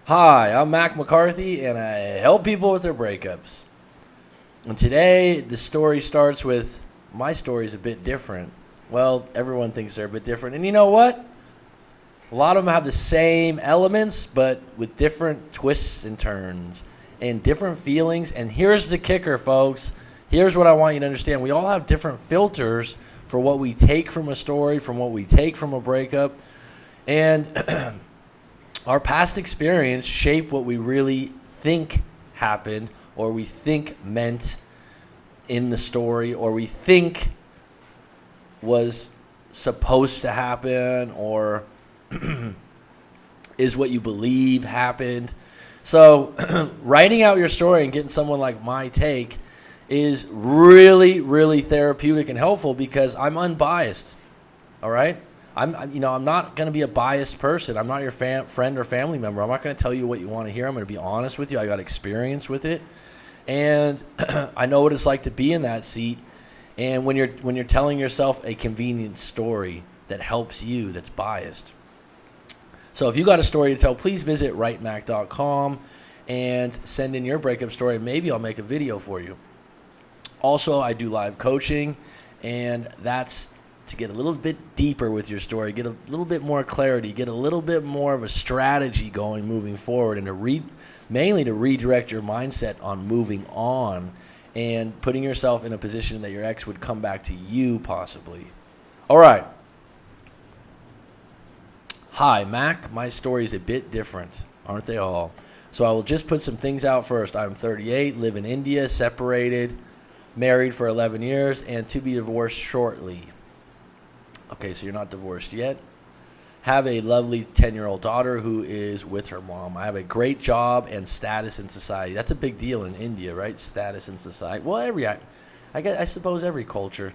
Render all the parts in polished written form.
Hi, I'm Mac McCarthy, and I help people with their breakups. And today, the story starts with my story is a bit different. Well, everyone thinks they're a bit different. And you know what? A lot of them have the same elements, but with different twists and turns and different feelings. And here's the kicker, folks. Here's what I want you to understand. We all have different filters for what we take from a story, from what we take from a breakup. And our past experience shape what we really think happened, or we think meant in the story, or we think was supposed to happen, or is what you believe happened. So writing out your story and getting someone like my take is really, really therapeutic and helpful because I'm unbiased. All right? I'm not going to be a biased person. I'm not your friend or family member. I'm not going to tell you what you want to hear. I'm going to be honest with you. I got experience with it. And I know what it's like to be in that seat. And when you're telling yourself a convenient story that helps you, that's biased. So if you got a story to tell, please visit writemac.com and send in your breakup story. And maybe I'll make a video for you. Also, I do live coaching, and that's to get a little bit deeper with your story, get a little bit more clarity, get a little bit more of a strategy going moving forward, and mainly to redirect your mindset on moving on and putting yourself in a position that your ex would come back to you possibly. All right. Hi, Mac. My story is a bit different, aren't they all? So I will just put some things out first. I'm 38, live in India, separated, married for 11 years, and to be divorced shortly. Okay, so you're not divorced yet. Have a lovely 10-year-old daughter who is with her mom. I have a great job and status in society. That's a big deal in India, right? Status in society. Well, I suppose every culture.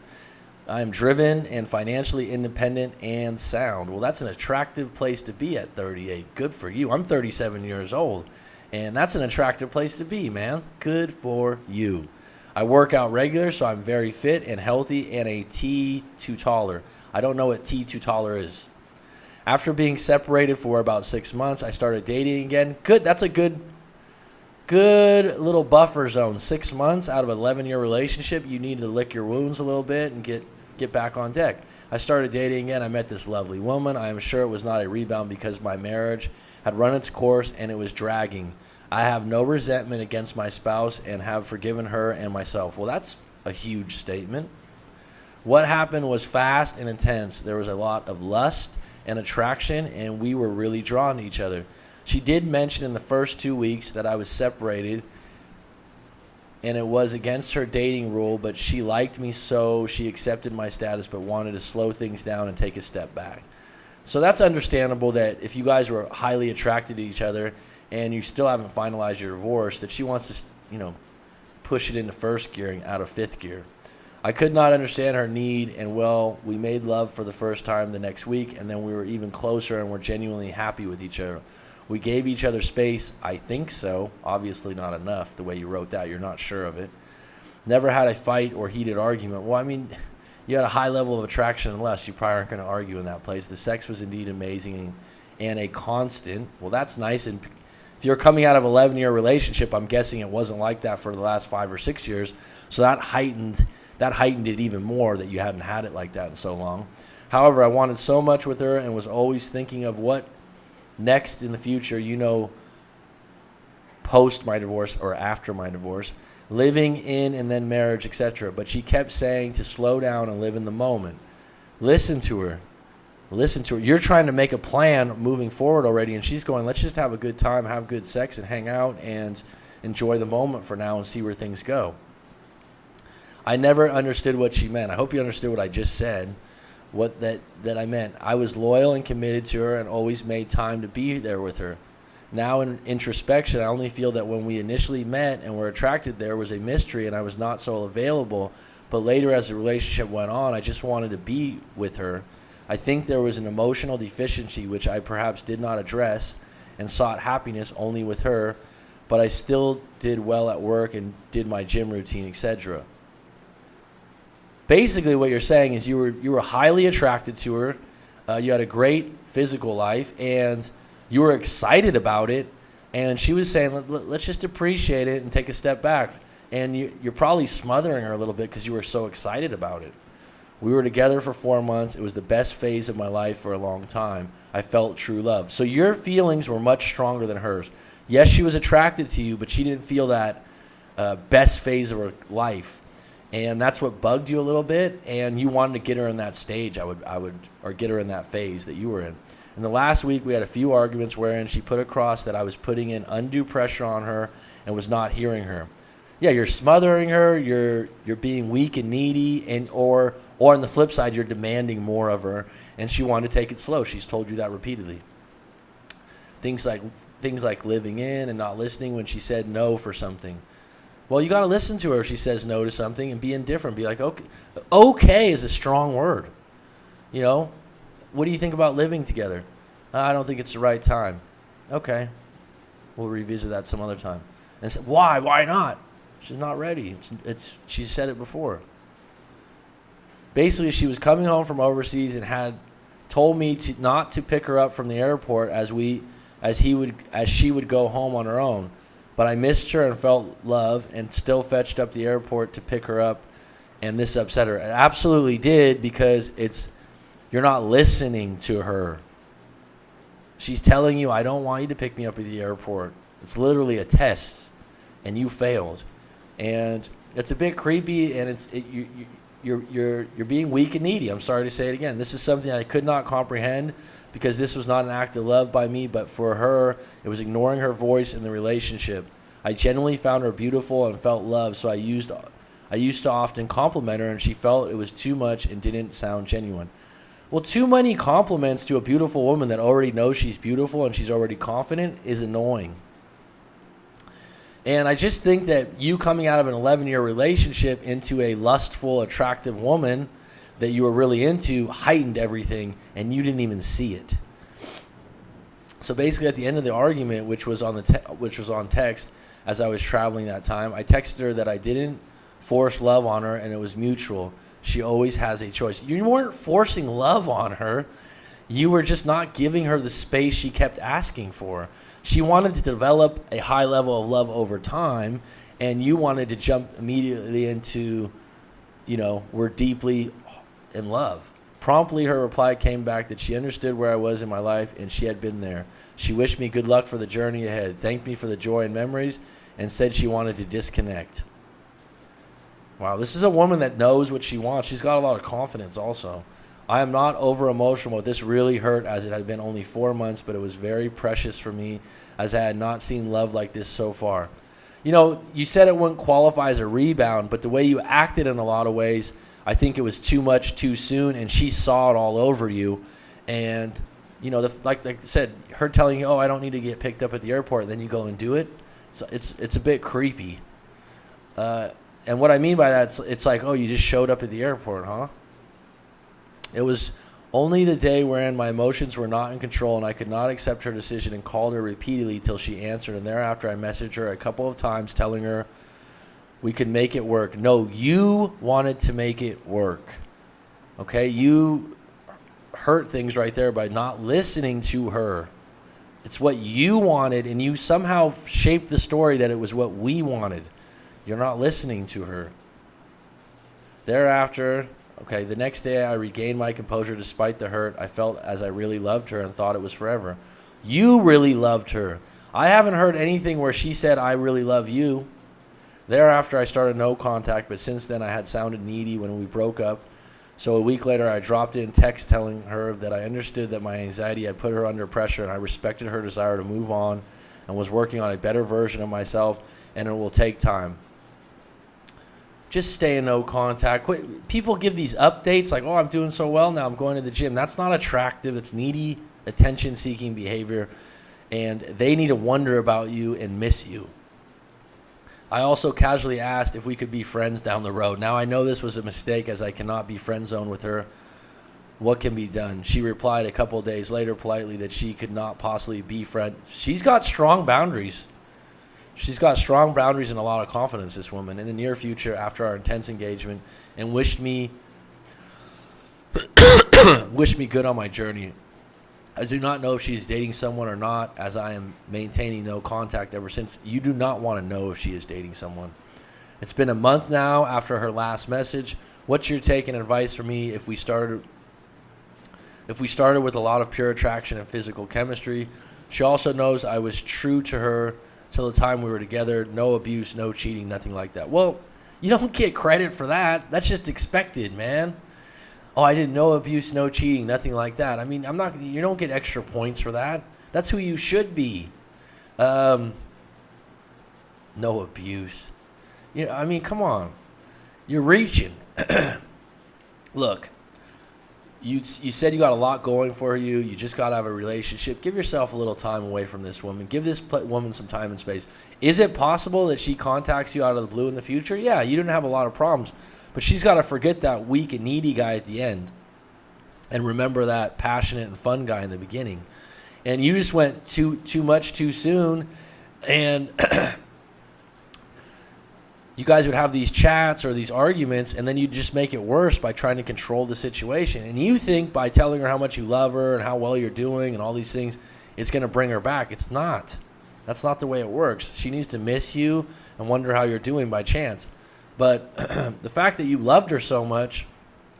I'm driven and financially independent and sound. Well, that's an attractive place to be at 38. Good for you. I'm 37 years old, and that's an attractive place to be, man. Good for you. I work out regular, so I'm very fit and healthy and a T2 taller. I don't know what T2 taller is. After being separated for about 6 months, I started dating again. Good. That's a good little buffer zone. 6 months out of an 11-year relationship, you need to lick your wounds a little bit and get back on deck. I started dating again. I met this lovely woman. I am sure it was not a rebound because my marriage had run its course and it was dragging. I have no resentment against my spouse and have forgiven her and myself. Well, that's a huge statement. What happened was fast and intense. There was a lot of lust and attraction, and we were really drawn to each other. She did mention in the first 2 weeks that I was separated, and it was against her dating rule, but she liked me, so she accepted my status but wanted to slow things down and take a step back. So that's understandable that if you guys were highly attracted to each other and you still haven't finalized your divorce, that she wants to, push it into first gear out of fifth gear. I could not understand her need, and well, we made love for the first time the next week, and then we were even closer and were genuinely happy with each other. We gave each other space. I think so. Obviously not enough, the way you wrote that. You're not sure of it. Never had a fight or heated argument. Well, I mean, you had a high level of attraction and lust. You probably aren't going to argue in that place. The sex was indeed amazing and a constant. Well, that's nice. And if you're coming out of an 11-year relationship, I'm guessing it wasn't like that for the last 5 or 6 years. So that heightened it even more that you hadn't had it like that in so long. However, I wanted so much with her and was always thinking of what next in the future, post my divorce or after my divorce, living in and then marriage, etc. But she kept saying to slow down and live in the moment. Listen to her. You're trying to make a plan moving forward already, and she's going, let's just have a good time, have good sex, and hang out and enjoy the moment for now and see where things go. I never understood what she meant. I hope you understood what I just said, what that I meant. I was loyal and committed to her and always made time to be there with her. Now in introspection, I only feel that when we initially met and were attracted, there was a mystery and I was not so available. But later as the relationship went on, I just wanted to be with her. I think there was an emotional deficiency which I perhaps did not address and sought happiness only with her, but I still did well at work and did my gym routine, etc. Basically what you're saying is you were highly attracted to her, you had a great physical life, and you were excited about it, And she was saying, let's just appreciate it and take a step back. And you're probably smothering her a little bit because you were so excited about it. We were together for 4 months. It was the best phase of my life for a long time. I felt true love. So your feelings were much stronger than hers. Yes, she was attracted to you, but she didn't feel that best phase of her life. And that's what bugged you a little bit, and you wanted to get her in that stage, or get her in that phase that you were in. In the last week, we had a few arguments wherein she put across that I was putting in undue pressure on her and was not hearing her. Yeah, you're smothering her, you're being weak and needy, and or on the flip side, you're demanding more of her, and she wanted to take it slow. She's told you that repeatedly. Things like living in and not listening when she said no for something. Well, you got to listen to her if she says no to something and be indifferent. Be like, okay. Okay is a strong word. You know, what do you think about living together? I don't think it's the right time. Okay. We'll revisit that some other time. And say, why? Why not? She's not ready. She said it before. Basically, she was coming home from overseas and had told me not to pick her up from the airport as she would go home on her own. But I missed her and felt love and still fetched up the airport to pick her up, and this upset her. It absolutely did, because you're not listening to her. She's telling you, I don't want you to pick me up at the airport. It's literally a test, and you failed. And it's a bit creepy, and you're being weak and needy. I'm sorry to say it again. This is something I could not comprehend, because this was not an act of love by me, but for her, it was ignoring her voice in the relationship. I genuinely found her beautiful and felt love, so I used to often compliment her, and she felt it was too much and didn't sound genuine. Well, too many compliments to a beautiful woman that already knows she's beautiful and she's already confident is annoying. And I just think that you coming out of an 11-year relationship into a lustful, attractive woman that you were really into heightened everything, and you didn't even see it. So basically, at the end of the argument, which was on text, as I was traveling that time, I texted her that I didn't force love on her, and it was mutual. She always has a choice. You weren't forcing love on her. You were just not giving her the space she kept asking for. She wanted to develop a high level of love over time, and you wanted to jump immediately into, we're deeply in love. Promptly, her reply came back that she understood where I was in my life and she had been there. She wished me good luck for the journey ahead, thanked me for the joy and memories, and said she wanted to disconnect. Wow, this is a woman that knows what she wants. She's got a lot of confidence also. I am not over emotional, but this really hurt, as it had been only 4 months, but it was very precious for me, as I had not seen love like this so far. You said it wouldn't qualify as a rebound, but the way you acted in a lot of ways, I think it was too much too soon, and she saw it all over you. And, like I said, her telling you, I don't need to get picked up at the airport, then you go and do it. So it's a bit creepy. And what I mean by that, it's like, you just showed up at the airport, huh? It was only the day wherein my emotions were not in control and I could not accept her decision, and called her repeatedly till she answered. And thereafter I messaged her a couple of times telling her we could make it work. No, you wanted to make it work. Okay? You hurt things right there by not listening to her. It's what you wanted, and you somehow shaped the story that it was what we wanted. You're not listening to her. Thereafter, the next day I regained my composure despite the hurt. I felt as I really loved her and thought it was forever. You really loved her. I haven't heard anything where she said, I really love you. Thereafter, I started no contact, but since then I had sounded needy when we broke up. So a week later, I dropped in text telling her that I understood that my anxiety had put her under pressure, and I respected her desire to move on and was working on a better version of myself, and it will take time. Just stay in no contact. People give these updates like, I'm doing so well now, I'm going to the gym. That's not attractive. It's needy, attention-seeking behavior, and they need to wonder about you and miss you. I also casually asked if we could be friends down the road. Now, I know this was a mistake, as I cannot be friend zoned with her. What can be done? She replied a couple of days later politely that she could not possibly be friends. She's got strong boundaries. She's got strong boundaries and a lot of confidence, this woman, in the near future after our intense engagement, and wished me good on my journey. I do not know if she's dating someone or not, as I am maintaining no contact ever since. You do not want to know if she is dating someone. It's been a month now after her last message. What's your take and advice for me if we started with a lot of pure attraction and physical chemistry? She also knows I was true to her till the time we were together. No abuse, no cheating, nothing like that. Well, you don't get credit for that. That's just expected, man. Oh, I did no abuse, no cheating, nothing like that. I mean, you don't get extra points for that. That's who you should be. No abuse. I mean, come on. You're reaching. Look, you said you got a lot going for you. You just got to have a relationship. Give yourself a little time away from this woman. Give this woman some time and space. Is it possible that she contacts you out of the blue in the future? Yeah, you didn't have a lot of problems. But she's got to forget that weak and needy guy at the end and remember that passionate and fun guy in the beginning. And you just went too much too soon, and you guys would have these chats or these arguments, and then you just make it worse by trying to control the situation. And you think by telling her how much you love her and how well you're doing and all these things, it's going to bring her back. It's not. That's not the way it works. She needs to miss you and wonder how you're doing by chance. But the fact that you loved her so much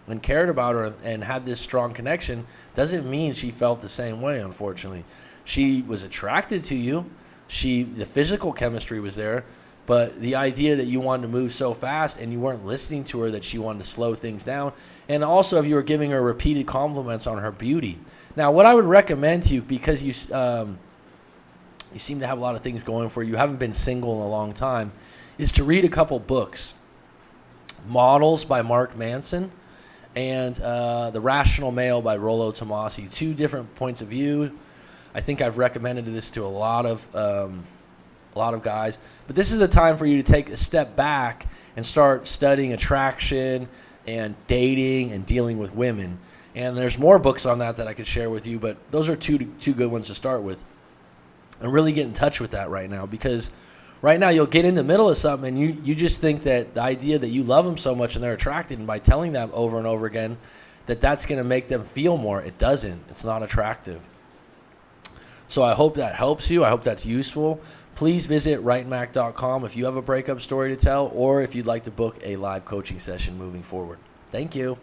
and cared about her and had this strong connection doesn't mean she felt the same way, unfortunately. She was attracted to you. The physical chemistry was there. But the idea that you wanted to move so fast and you weren't listening to her, that she wanted to slow things down. And also if you were giving her repeated compliments on her beauty. Now, what I would recommend to you, because you seem to have a lot of things going for you, you haven't been single in a long time, is to read a couple books. Models by Mark Manson and The Rational Male by Rollo Tomasi. Two different points of view. I think I've recommended this to a lot of guys. But this is the time for you to take a step back and start studying attraction and dating and dealing with women. And there's more books on that I could share with you, but those are two good ones to start with. And really get in touch with that right now, because right now you'll get in the middle of something and you just think that the idea that you love them so much and they're attracted, and by telling them over and over again that's going to make them feel more. It doesn't. It's not attractive. So I hope that helps you. I hope that's useful. Please visit writeMac.com if you have a breakup story to tell, or if you'd like to book a live coaching session moving forward. Thank you.